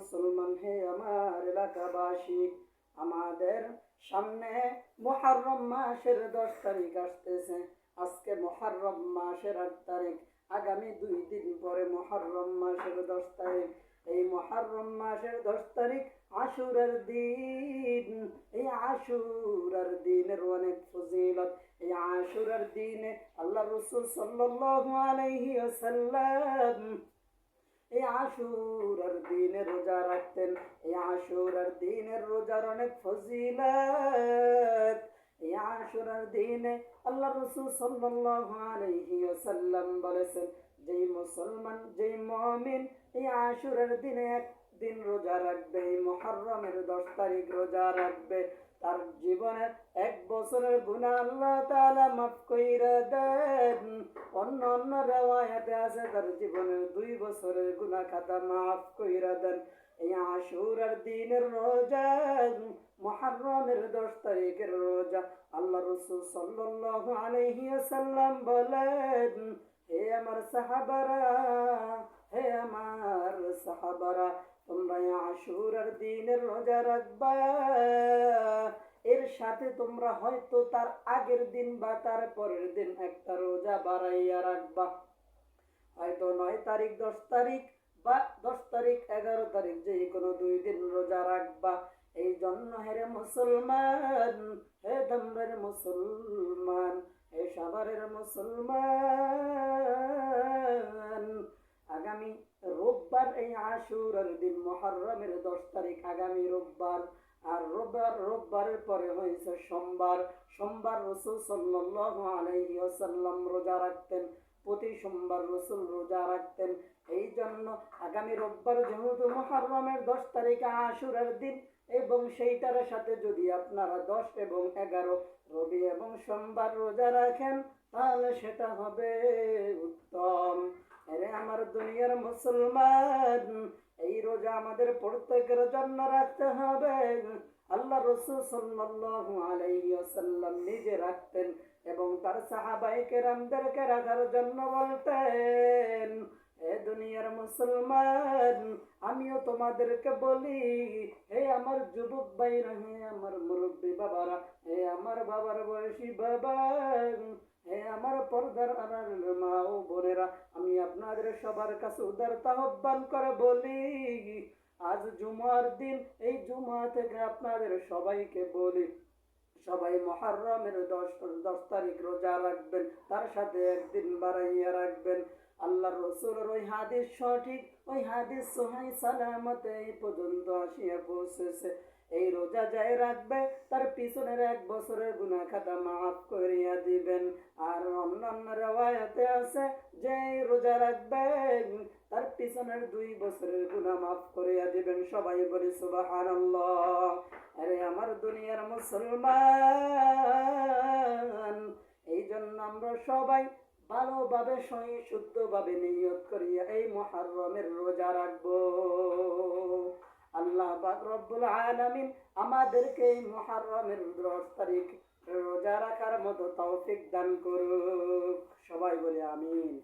মুসলমান, হে আমার এলাকাবাসী, আমাদের সামনে মুহররম মাসের 10 তারিখ আসতেছে। আজকে মুহররম মাসের 8 তারিখ, আগামী 2 দিন পরে মুহররম মাসের 10 তারিখ। এই মুহররম মাসের 10 তারিখ আশুরার দিন। এই আশুরার দিনের অনেক ফজিলত। এই আশুরার দিনে আল্লাহ রাসূল সাল্লাল্লাহু আলাইহি ওয়াসাল্লাম এই আশুরার দিনে রোজা রাখতেন। এই আশুরার দিনের রোজার অনেক ফজিলত। এই আশুরার দিনে আল্লাহ রাসূল সাল্লাল্লাহু আলাইহি ওয়াসাল্লাম বলেছেন, যেই মুসলমান, যেই মুমিন এই আশুরার দিনে একদিন রোজা রাখবে, এই মুহররমের 10 তারিখ রোজা রাখবে, তার জীবনের 1 বছরের গুনাহ আল্লাহ তাআলা মাফ কইরা দেন। অন্য অন্য রিওয়ায়াতে আছে তার জীবনের 2 বছরের গুনাহ খাতা মাফ কইরা দেন। এই আশুরার দিনের রোজা, মুহররমের 10 তারিখের রোজা, আল্লাহ রাসূল সাল্লাল্লাহু আলাইহি ওয়াসাল্লাম বলেন, হে আমার সাহাবারা, হে আমার সাহাবারা, তোমরা আশুরার দিনের রোজা রাখবা। এর সাথে তোমরা হয়তো তার আগের দিন বা তার পরের দিন একটা রোজা বাড়াইয়া রাখবা। হয়তো 9 তারিখ, 10 তারিখ বা 10 তারিখ, 11 তারিখ, যে কোনো 2 দিন রোজা রাখবা। এই জন্য হেরে মুসলমান, হে দমরের মুসলমান, হে সাভারের মুসলমান, আগামী রোববার এই আশুরার দিন, মুহররমের 10 তারিখ আগামী রোববার। আর রোববারের পরে হয়েছে সোমবার। সোমবার রাসূল সাল্লাল্লাহু আলাইহি ওয়াসাল্লাম রোজা রাখতেন। প্রতি সোমবার রাসূল রোজা রাখতেন। এই জন্য আগামী রোববার যেহেতু মুহররমের 10 তারিখ আশুরার দিন, এবং সেইটার সাথে যদি আপনারা 10 এবং 11 রবি এবং সোমবার রোজা রাখেন, তাহলে সেটা হবে উত্তম। আরে আমার দুনিয়ার মুসলমান, এই রোজা আমাদের প্রত্যেকের জন্য রাখতে হবে। আল্লাহ রাসূল সাল্লাল্লাহু আলাইহি ওয়াসাল্লাম নিজে রাখতেন এবং তার সাহাবায়ে কেরামদেরকে রাখার জন্য বলতেন। হে দুনিয়ার মুসলমান, আমিও তোমাদেরকে বলি, হে আমার যুবক ভাইরা, হে আমার মুরব্বী বাবারা, হে আমার বাবার বয়সী বাবা, হে আমার পর্দার আড়াল মা ও বোনেরা, আমি আপনাদের সবার কাছে উদারতা আহ্বান করে বলি, আজ জুমার দিন, এই জুমা থেকে আপনাদের সবাইকে বলি, সবাই মুহররমের 10 তারিখ রোজা রাখবেন, তার সাথে একদিন বাড়াইয়া রাখবেন। আল্লাহর রাসূলের ওই হাদিস সঠিক, ওই হাদিস সহিহ সালামতে এই পর্যন্ত আসিয়া পৌঁছেছে। এই রোজা যাই রাখবে, তার পিছনের 1 বছরের গুনাহ খাতা মাফ করিয়া দিবেন। আর অন্যান্য রিওয়ায়াতে আছে যে এই রোজা রাখবেন, তার পিছনের 2 বছরের গুনাহ মাফ করিয়া দিবেন। সবাই বলি সুবহানাল্লাহ। আরে আমার দুনিয়ার মুসলমান, এই জন্য আমরা সবাই ভালোভাবে সহি শুদ্ধভাবে নিয়ত করিয়া এই মুহররমের রোজা রাখবো। আল্লাহ পাক রব্বুল আলামিন আমাদেরকে এই মুহররমের 10 তারিখ রোজা রাখার মতো তৌফিক দান করুক। সবাই বলি আমিন।